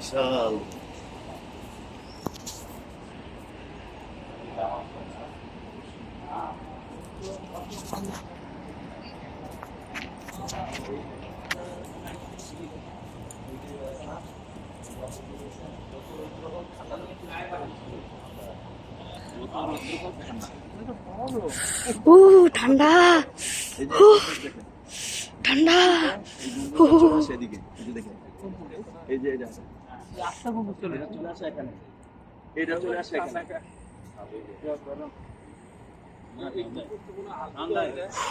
বিশাল ঠান্ডা ঠান্ডা সেদিকে দেখেন এই যে এটা চলে আসে এখানে এটা চলে আসে এখানে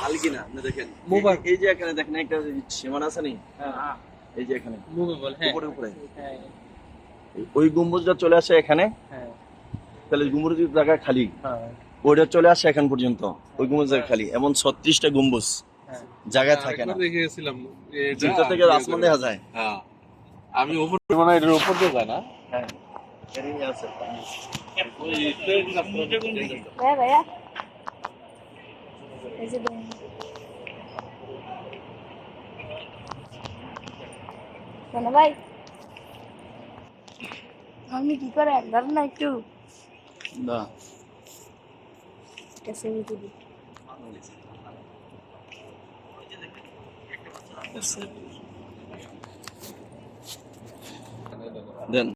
আলগিনা আপনি দেখেন এই যে এখানে দেখেন একটা সীমানা আছে নি এই যে এখানে উপরে উপরে ওই গম্বুজটা চলে আসে এখানে তাহলে গম্বুজের জায়গা খালি ওইটা চলে আসে এখান পর্যন্ত ওই গম্বুজ জায়গা খালি এমন 36টা গম্বুজ জায়গায় থাকে না দেখেছিলাম ভিতর থেকে আসমান দেখা যায় আমি উপর মানে এটার উপর দিয়ে যায় না হ্যাঁ এরই আছে ভাইয়া এই যে কেন ভাই আমি কি করে একবার না একটু না এটা সেমি তুলি দেন